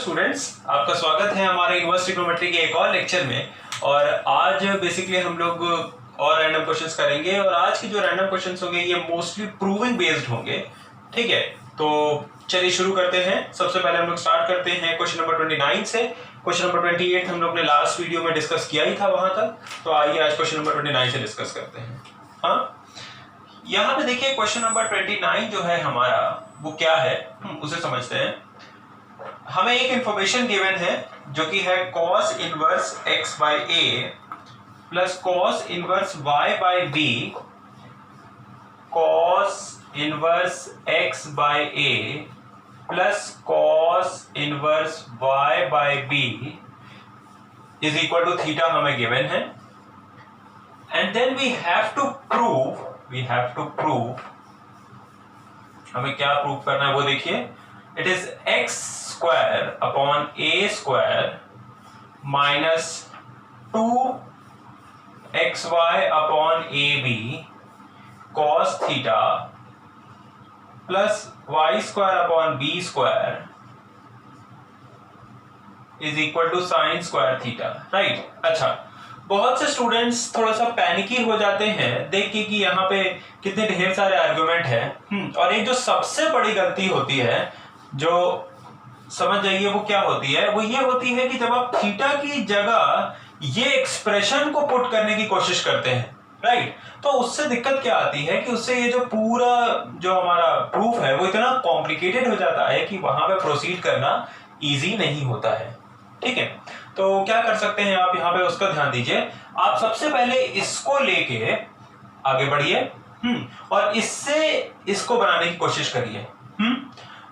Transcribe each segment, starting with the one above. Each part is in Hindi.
स्टूडेंट्स, आपका स्वागत है हमारे इनवर्स ट्रिग्नोमेट्री के एक और लेक्चर में। और आज बेसिकली हम लोग और रैंडम क्वेश्चंस करेंगे और आज के जो रैंडम क्वेश्चंस होंगे ये मोस्टली प्रूविंग बेस्ड होंगे। ठीक है, तो चलिए शुरू करते हैं। सबसे पहले हम लोग स्टार्ट करते हैं क्वेश्चन नंबर 29 से। क्वेश्चन नंबर 28 हम लोग ने लास्ट वीडियो में डिस्कस किया ही था वहां तक, तो आइए आज क्वेश्चन नंबर 29 से डिस्कस करते हैं। हाँ, यहाँ पे देखिए क्वेश्चन नंबर 29 जो है हमारा वो क्या है उसे समझते हैं। हमें एक इंफॉर्मेशन गिवन है जो कि है cos inverse x by a plus cos inverse y by b, cos inverse x by a plus cos inverse y by b is equal to theta हमें गिवन है। And then we have to prove हमें क्या प्रूव करना है वो देखिए। It is x square upon a square minus 2xy upon ab cos theta plus y square upon b square is equal to sine square theta. Right. अच्छा, बहुत से स्टूडेंट्स थोड़ा सा पैनिकी हो जाते हैं देख के कि यहाँ पे कितने ढेर सारे आर्गुमेंट हैं। और एक जो सबसे बड़ी गलती होती है जो समझ जाइए वो क्या होती है, वो ये होती है कि जब आप थीटा की जगह ये एक्सप्रेशन को पुट करने की कोशिश करते हैं, राइट, तो उससे दिक्कत क्या आती है कि उससे ये जो पूरा जो हमारा प्रूफ है वो इतना कॉम्प्लिकेटेड हो जाता है कि वहां पे प्रोसीड करना इजी नहीं होता है। ठीक है, तो क्या कर सकते हैं आप यहाँ पे उसका ध्यान दीजिए। आप सबसे पहले इसको लेके आगे बढ़िए और इससे इसको बनाने की कोशिश करिए।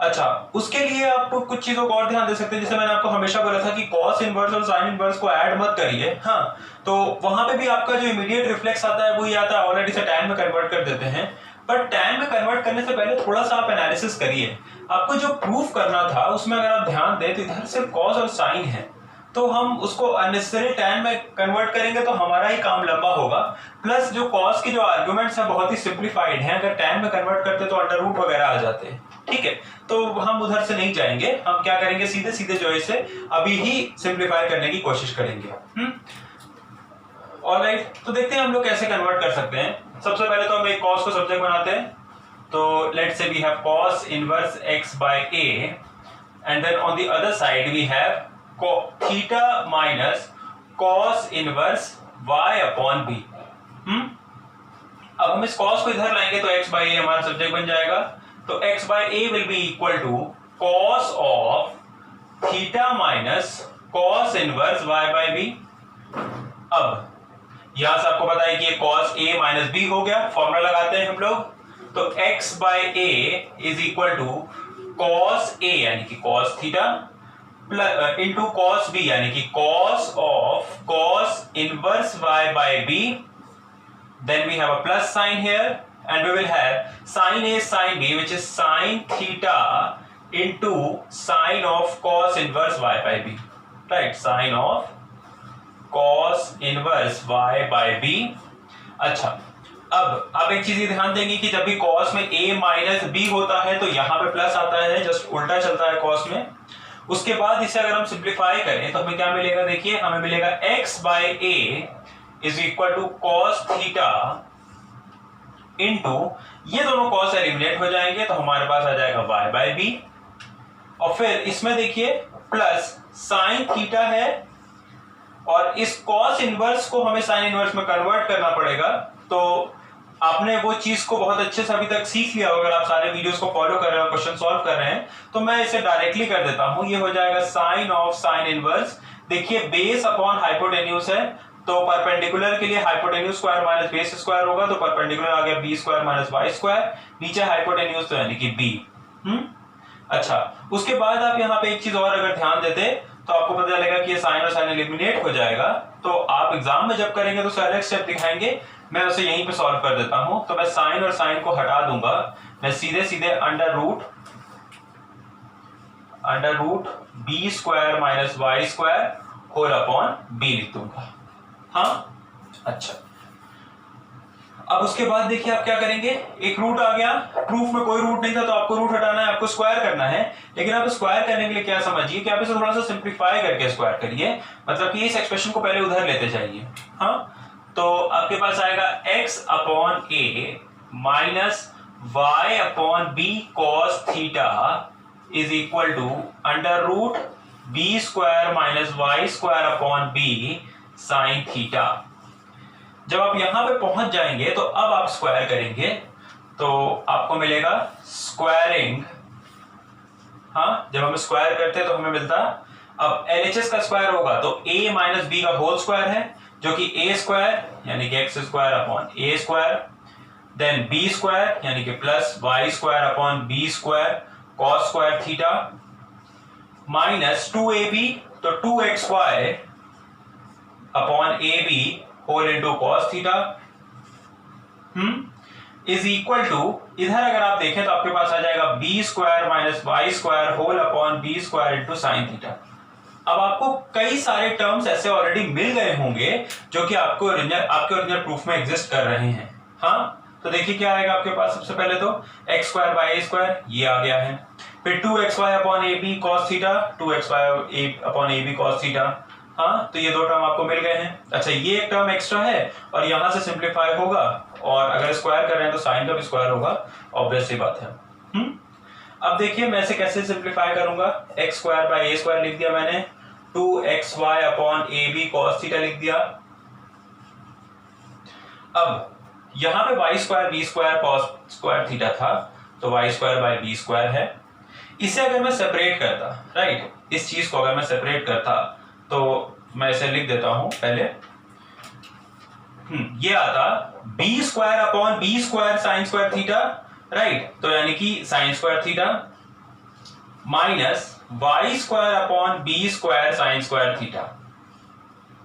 अच्छा, उसके लिए आप कुछ चीजों को और ध्यान दे सकते हैं। जैसे मैंने आपको हमेशा बोला था कि cos इनवर्स और sin इनवर्स को ऐड मत करिए। हाँ, तो वहां पे भी आपका जो इमीडिएट रिफ्लेक्स आता है वो ये आता है ऑलरेडी से tan में कन्वर्ट कर देते हैं। पर tan में कन्वर्ट करने से पहले थोड़ा सा आप एनालिसिस करिए। आपको जो प्रूफ करना था उसमें अगर आप ध्यान दें तो इधर सिर्फ cos और sin है, तो हम उसको अननेसेसरी tan में कन्वर्ट करेंगे तो हमारा ही काम लंबा होगा। प्लस जो cos के जो आर्गुमेंट्स हैं बहुत ही सिंप्लीफाइड हैं, अगर tan में कन्वर्ट करते तो अंडर रूट वगैरह आ जाते हैं। ठीक है, तो हम उधर से नहीं जाएंगे। हम क्या करेंगे, सीधे सीधे जो है अभी ही सिंप्लीफाई करने की कोशिश करेंगे। ऑलराइट, तो देखते हैं हम लोग कैसे कन्वर्ट कर सकते हैं। सबसे पहले तो हम एक cos को सब्जेक्ट बनाते हैं। तो let's say we have cos inverse x by a and then on the other side we have theta minus cos inverse y upon b। अब हम इस cos को इधर लाएंगे तो x बाय a हमारा सब्जेक्ट बन जाएगा। तो x by a will be equal to cos of theta minus cos inverse y by b। अब यहां से आपको पता है कि ये cos a minus b हो गया, फॉर्मूला लगाते हैं हम लोग। तो x by a is equal to cos a यानी कि cos theta into cos b यानी कि cos of cos inverse y by b। Then we have a plus sign here and we will have sin a sin b which is sin theta into sin of cos inverse y by b, right, sin of cos inverse y by b। अच्छा, अब आप एक चीज ध्यान देंगे कि जब भी cos में a माइनस b होता है तो यहाँ पे प्लस आता है, जस्ट उल्टा चलता है cos में। उसके बाद इसे अगर हम सिंप्लीफाई करें तो हमें क्या मिलेगा, देखिए हमें मिलेगा x by a is equal to cos theta into ये दोनों cos एलिमिनेट हो जाएंगे तो हमारे पास आ जाएगा y बाय b। और फिर इसमें देखिए प्लस sin थीटा है और इस cos इनवर्स को हमें sin इनवर्स में कन्वर्ट करना पड़ेगा। तो आपने वो चीज को बहुत अच्छे से अभी तक सीख लिया होगा। अगर आप सारे वीडियोस को फॉलो कर रहे हो, क्वेश्चन सॉल्व कर रहे हैं, तो मैं इसे डायरेक्टली कर देता हूं। ये हो जाएगा sin ऑफ sin इनवर्स। देखिए बेस अपॉन हाइपोटेन्यूज है तो परपेंडिकुलर के लिए hypotenuse square minus base square होगा, तो परपेंडिकुलर आ गया B square minus Y square, नीचे हाइपोटेन्यूज तो यानी कि बी। अच्छा, उसके बाद आप यहाँ पे एक चीज और अगर ध्यान देते तो आपको पता चलेगा कि ये साइन और साइन एलिमिनेट हो जाएगा। तो आप एग्जाम में जब करेंगे तो उसका अलग स्टेप दिखाएंगे, मैं उसे यहीं पे सॉल्व कर देता हूं। तो मैं साइन और साइन को हटा दूंगा, मैं सीधे सीधे under root B square minus Y square whole upon B लिख दूंगा। हाँ, अच्छा, अब उसके बाद देखिए आप क्या करेंगे, एक रूट आ गया, प्रूफ में कोई रूट नहीं था तो आपको रूट हटाना है, आपको स्क्वायर करना है। लेकिन आप स्क्वायर करने के लिए क्या समझिए कि आप इसे थोड़ा सा सिंप्लीफाई करके स्क्वायर करिए, मतलब कि इस एक्सप्रेशन को पहले उधर लेते जाइए। हाँ, तो आपके पास आएगा x upon A minus y upon B cos theta is equal to under root B square minus Y square upon B sine theta. जब आप यहां पे पहुंच जाएंगे तो अब आप स्क्वायर करेंगे तो आपको मिलेगा स्क्वायरिंग। हाँ, जब हम स्क्वायर करते हैं तो हमें मिलता, अब LHS का स्क्वायर होगा तो a माइनस बी का होल स्क्वायर है, जो कि a स्क्वायर यानी कि x square upon a square, then b square यानी कि plus y square upon b square cos square theta minus 2ab तो 2xy upon ab whole into cos theta is equal to, इधर अगर आप देखें तो आपके पास आ जाएगा B square minus Y square whole upon B square into sine theta. अब आपको कई सारे टर्म्स ऐसे ऑलरेडी मिल गए होंगे जो कि आपके ओरिजिनल प्रूफ में एग्जिस्ट कर रहे हैं। हाँ, तो देखिए क्या आएगा आपके पास, सबसे पहले तो X square by A square ये आ गया है, फिर 2xy upon A B cos theta 2xy upon A B cos theta. हाँ, तो ये दो टर्म आपको मिल गए हैं। अच्छा, ये एक टर्म एक्स्ट्रा है और यहां से सिंप्लीफाई होगा, और अगर स्क्वायर कर रहे हैं तो साइन का भी स्क्वायर होगा, ऑब्वियस सी बात है। अब देखिए मैं इसे कैसे सिंप्लीफाई करूंगा, X square by A square लिख दिया मैंने, 2xy upon A B cos theta लिख दिया। अब यहां पे Y square B square cos square theta था तो Y square by B square है। इसे अगर मैं सेपरेट करता, राइट, इस चीज को अगर मैं सेपरेट करता तो मैं इसे लिख देता हूं पहले, ये आता B square upon B square sine square theta, right, तो यानी कि sine square theta minus Y square upon B square sine square theta.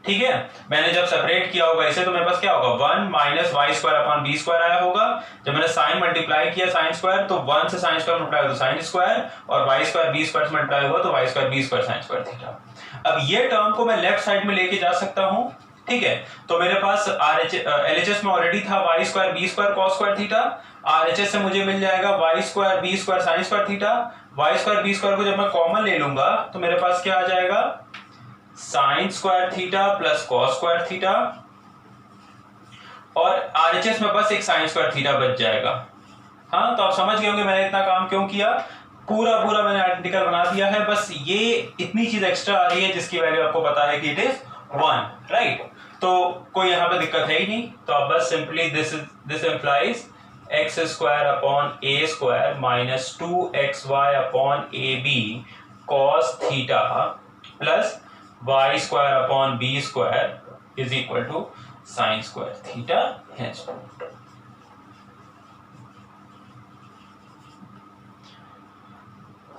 ठीक है, मैंने जब सेपरेट किया होगा इसे तो मेरे पास क्या होगा, 1 minus Y square upon B square आया होगा। जब मैंने साइन मल्टीप्लाई किया साइन स्क्वायर तो 1 से साइन स्क्वायर मल्टीप्लाई हुआ तो साइन स्क्वायर, और वाई स्क्वायर बी स्क्वायर से मल्टीप्लाई हुआ तो Y square B square sine square theta. अब ये टर्म को मैं लेफ्ट साइड में लेके जा सकता हूं। ठीक है, तो मेरे पास LHS में ऑलरेडी था Y square B square cos square theta, RHS से मुझे मिल जाएगा Y square B square sine square theta. Y square B square को जब मैं कॉमन ले लूंगा तो मेरे पास क्या आ जाएगा, sign square theta plus cos square theta, और RHS में बस एक साइन स्क्वायर थीटा बच जाएगा। हाँ, तो आप समझ गए होंगे मैंने इतना काम क्यों किया, पूरा मैंने आइडेंटिकल बना दिया है, बस ये इतनी चीज एक्स्ट्रा आ रही है जिसकी वैल्यू आपको पता है कि इट इज 1, राइट, तो कोई यहां पे दिक्कत है ही नहीं। तो आप बस simply this implies X square upon A square minus 2xy upon A B cos theta plus Y square upon B square is equal to sine square theta hence.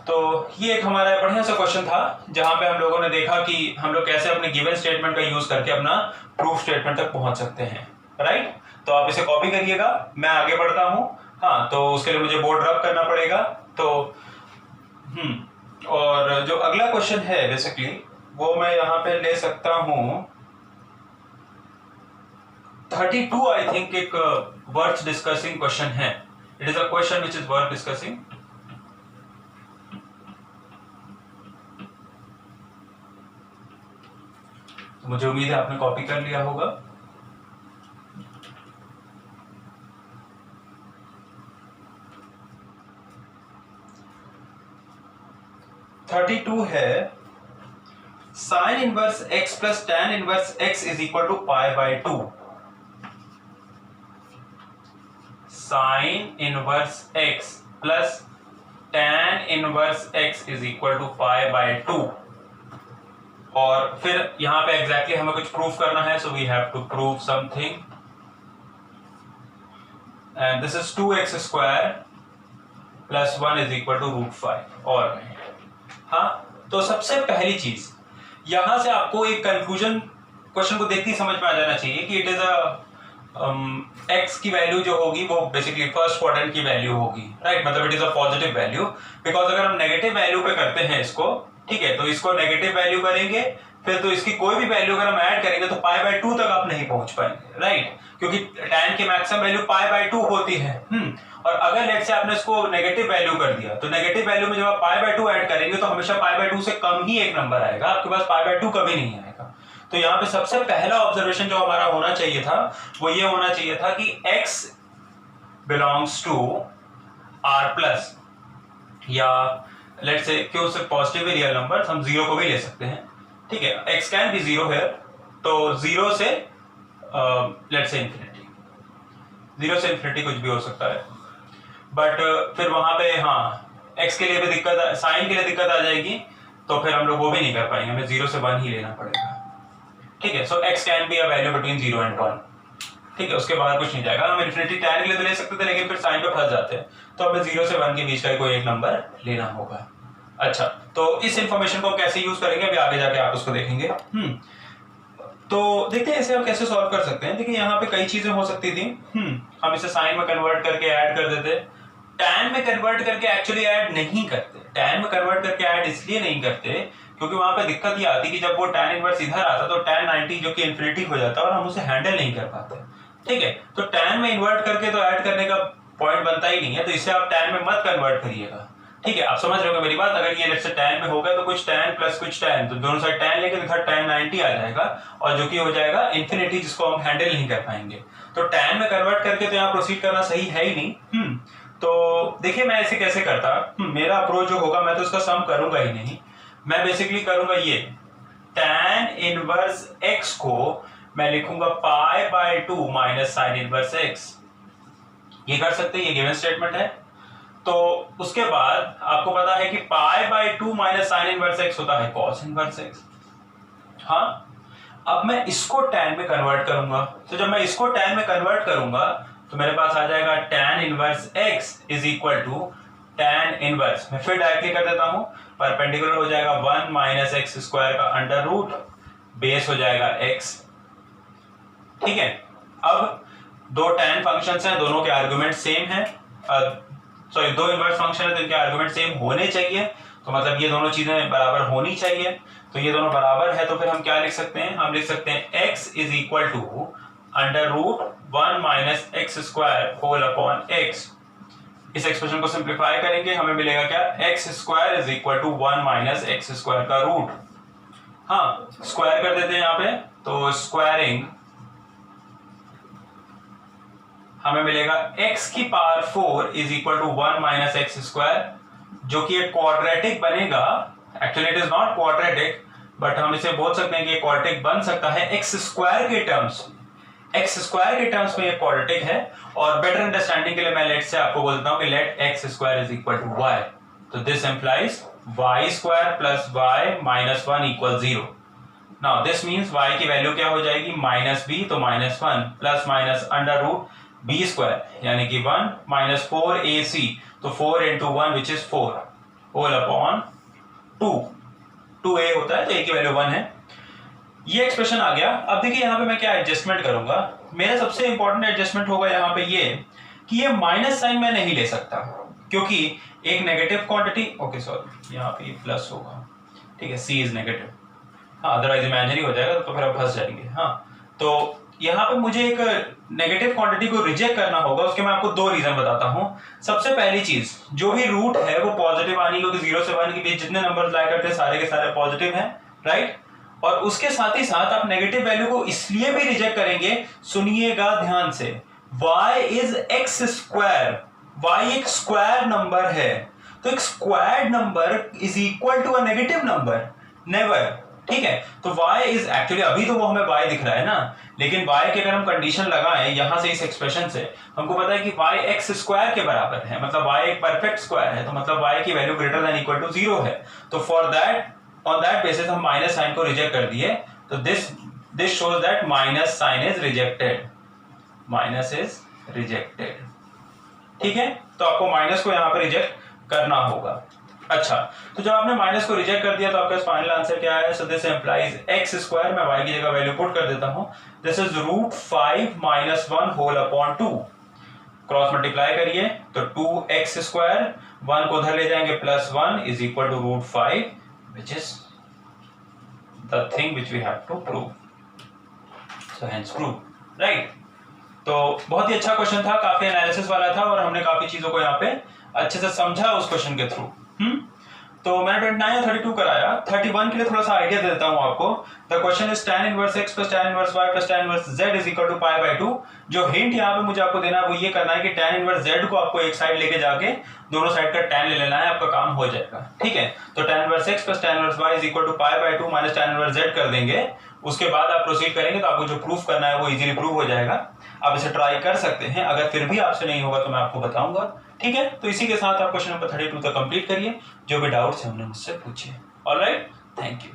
तो ये एक हमारा बढ़िया सा क्वेश्चन था जहां पे हम लोगों ने देखा कि हम लोग कैसे अपने गिवन स्टेटमेंट का यूज करके अपना प्रूफ स्टेटमेंट तक पहुंच सकते हैं, राइट। तो आप इसे कॉपी करिएगा, मैं आगे बढ़ता हूं। हाँ, तो उसके लिए मुझे बोर्ड रब करना पड़ेगा। तो और जो अगला क्वेश्चन है बेसिकली वो मैं यहां पे ले सकता हूं 32, आई थिंक एक वर्थ डिस्कसिंग क्वेश्चन है। It is a question which is worth discussing. मुझे उम्मीद है आपने कॉपी कर लिया होगा। है sine inverse x plus tan inverse x is equal to pi by 2। Sine inverse x plus tan inverse x is equal to pi by 2। और फिर यहां पे एग्जैक्टली हमें कुछ प्रूफ करना है, so we have to prove something, and this is 2x square plus 1 is equal to √5। और हाँ, तो सबसे पहली चीज यहां से आपको एक कंक्लूजन क्वेश्चन को देखते ही समझ में आ जाना चाहिए कि इट इज x की वैल्यू जो होगी वो बेसिकली फर्स्ट क्वाड्रेंट की वैल्यू होगी, राइट, मतलब it is a positive value. Because अगर हम नेगेटिव वैल्यू पे करते हैं इसको, ठीक है, तो इसको नेगेटिव वैल्यू करेंगे फिर तो इसकी कोई भी वैल्यू अगर हम ऐड करेंगे तो पाई बाय 2 तक आप नहीं पहुंच पाएंगे, राइट, क्योंकि tan की मैक्सिमम वैल्यू पाई बाय 2 होती है। और अगर लेट से आपने इसको नेगेटिव वैल्यू कर दिया तो नेगेटिव वैल्यू में जब आप पाई बाय 2 ऐड करेंगे तो हमेशा पाई बाय 2 से कम ही एक नंबर आएगा, आपके पास पाई बाय 2 कभी नहीं आएगा। तो यहाँ पे सबसे पहला ऑब्जर्वेशन जो हमारा होना चाहिए था वो ये होना चाहिए था कि x belongs to r plus, या लेट से क्यों सिर्फ पॉजिटिव रियल नंबर, हम जीरो को भी ले सकते हैं, ठीक है, x कैन बी जीरो है, तो जीरो से लेट से इंफिनिटी, जीरो से इंफिनिटी कुछ भी हो सकता है, बट फिर वहां पे हाँ x के लिए भी दिक्कत, साइन के लिए दिक्कत आ जाएगी, तो फिर हम लोग वो भी नहीं कर पाएंगे, हमें 0 से 1 ही लेना पड़ेगा, ठीक है। सो x can be a value between 0 and 1, ठीक है, उसके बाहर कुछ नहीं जाएगा। हम इन्फिनिटी tan के लिए तो ले सकते थे, लेकिन फिर साइन पे फंस जाते हैं, तो हमें 0 से 1 के बीच का कोई एक नंबर लेना होगा। अच्छा, तो इस इंफॉर्मेशन को कैसे यूज करेंगे अभी आगे जाके आप उसको देखेंगे। तो देखते हैं इसे हम कैसे सॉल्व कर सकते हैं। देखिए यहाँ पे कई चीजें हो सकती थी। हम इसे साइन में कन्वर्ट करके ऐड कर देते, tan में कन्वर्ट करके एक्चुअली ऐड नहीं करते। tan में कन्वर्ट करके ऐड इसलिए नहीं करते क्योंकि वहां पे दिक्कत ये आती कि जब वो tan इनवर्स इधर आता तो tan 90 जो कि इंफिनिटी हो जाता और हम उसे हैंडल नहीं कर पाते, ठीक है। तो tan में इन्वर्ट करके तो ऐड करने का पॉइंट बनता ही नहीं है, तो इसे आप tan में मत कन्वर्ट करिएगा, ठीक है। आप समझ रहे हो मेरी बात। अगर ये जैसे tan में होगा तो कुछ tan प्लस कुछ tan, तो दोनों साइड tan लेके इधर tan 90 आ जाएगा और जो कि हो जाएगा इंफिनिटी, जिसको हम हैंडल नहीं कर पाएंगे। तो tan में कन्वर्ट करके तो यहाँ प्रोसीड करना सही है ही नहीं। तो देखिए मैं इसे कैसे करता, मेरा अप्रोच जो होगा, मैं तो इसका सम करूंगा ही नहीं, मैं बेसिकली करूंगा ये tan इनवर्स x को मैं लिखूंगा पाई by 2 minus sign inverse x। ये कर सकते हैं, ये गिवन स्टेटमेंट है। तो उसके बाद आपको पता है कि पाई by 2 minus sign inverse x होता है cos इनवर्स x। हाँ, अब मैं इसको tan में कन्वर्ट करूंगा, तो जब मैं इसको tan में कन्वर्ट करूंगा तो मेरे पास आ जाएगा tan inverse x is equal to tan inverse, मैं फिर डायरेक्टली कर देता हूं, परपेंडिकुलर हो जाएगा 1 माइनस एक्स स्क्वायर का अंडर रूट, बेस हो जाएगा x, ठीक है। अब दो tan फंक्शंस हैं, दोनों के आर्गुमेंट सेम हैं, सॉरी दो इनवर्स फंक्शन है तो इनके आर्गुमेंट सेम होने चाहिए, तो मतलब ये दोनों चीजें बराबर होनी चाहिए। तो ये दोनों बराबर है तो फिर हम क्या लिख सकते हैं, हम लिख सकते हैं x is equal to under root 1 minus X square whole upon x। इस एक्सप्रेशन को सिंप्लीफाई करेंगे, हमें मिलेगा क्या, x स्क्वायर is equal to 1 minus X square का रूट। हाँ, स्क्वायर कर देते हैं यहाँ पे, तो स्क्वायरिंग हमें मिलेगा x की power 4 is equal to 1 minus X square, जो कि एक क्वाड्रेटिक बनेगा। Actually it is not quadratic, but हम इसे बोल सकते हैं कि क्वाड्रेटिक बन सकता है x स्क्वायर के टर्म्स, x स्क्वायर के टर्म्स में ये क्वाड्रेटिक है। और बेटर अंडरस्टैंडिंग के लिए मैं लेट से आपको बोलता हूं कि लेट x स्क्वायर इज इक्वल टू y, तो this implies y square plus y minus 1 equal 0। Now this means y की वैल्यू क्या हो जाएगी, माइनस b, तो minus 1 plus minus under root b square यानी कि 1 माइनस 4ac, तो 4 into 1 which is 4 whole upon 2a होता है, तो a की वैल्यू 1 है। ये एक्सप्रेशन आ गया। अब देखिए यहाँ पे मैं क्या एडजस्टमेंट करूंगा, मेरा सबसे इंपॉर्टेंट एडजस्टमेंट होगा यहाँ पे ये कि ये माइनस साइन मैं नहीं ले सकता, क्योंकि एक नेगेटिव क्वांटिटी, ओके सॉरी यहाँ पे प्लस होगा, ठीक है, c इज नेगेटिव, हाँ अदरवाइज इमेजिनरी हो जाएगा तो फिर आप फंस जाएंगे। हाँ, तो यहाँ पे मुझे एक नेगेटिव क्वांटिटी को रिजेक्ट करना होगा, उसके मैं आपको दो रीजन बताता हूँ। सबसे पहली चीज, जो भी रूट है वो पॉजिटिव आनी, क्योंकि 0 से 1 के बीच जितने नंबर लाया करते हैं सारे के सारे पॉजिटिव हैं, राइट। और उसके साथ ही साथ आप नेगेटिव वैल्यू को इसलिए भी रिजेक्ट करेंगे, सुनिएगा ध्यान से, y इज एक्स स्क्वायर, y एक स्क्वायर नंबर है, तो एक squared number is equal to a negative number, never, ठीक है। तो y इज एक्चुअली, अभी तो वो हमें y दिख रहा है ना, लेकिन y के अगर हम कंडीशन लगाएं यहां से इस एक्सप्रेशन से, हमको पता है कि y एक्स स्क्वायर के बराबर है, मतलब y एक परफेक्ट स्क्वायर है, तो मतलब y की value greater than equal to 0 है। तो for that, on that basis हम माइनस साइन को रिजेक्ट कर दिए, तो this shows that minus sign is rejected, minus is rejected, ठीक है। तो आपको माइनस को यहां पर रिजेक्ट करना होगा। अच्छा, तो जब आपने माइनस को रिजेक्ट कर दिया तो आपका फाइनल आंसर क्या है, so this implies X square, मैं y की जगह वैल्यू पुट कर देता हूं, this is root 5 minus 1 whole upon 2, cross multiply करिए तो 2x स्क्वायर, 1 को उधर ले जाएंगे plus 1 is equal to root 5 which is the thing which we have to prove, so hence prove, right. तो बहुत ही अच्छा क्वेश्चन था, काफी एनालिसिस वाला था और हमने काफी चीजों को यहाँ पे अच्छे से समझा उस क्वेश्चन के थ्रू। तो मैंने 29 और 32 कराया। 31 के लिए थोड़ा सा आइडिया दे देता हूं आपको। The question is tan inverse x plus tan inverse y plus tan inverse z is equal to pi by 2। जो हिंट यहाँ पे मुझे आपको देना है वो ये करना है कि tan इनवर्स z को आपको एक साइड लेके जाके दोनों साइड का tan ले लेना है, आपका काम हो जाएगा, ठीक है। तो tan inverse x plus tan inverse y is equal to pi by 2 minus tan inverse z कर देंगे। उसके बाद आप प्रोसीड करेंगे तो आपको जो प्रूफ करना है वो इजीली प्रूव हो जाएगा। आप इसे ट्राई कर सकते हैं, अगर फिर भी आपसे नहीं होगा तो मैं आपको बताऊंगा, ठीक है। तो इसी के साथ आप क्वेश्चन नंबर 32 तक कंप्लीट करिए, जो भी डाउट्स हैं हमने मुझसे पूछे। Alright, thank you.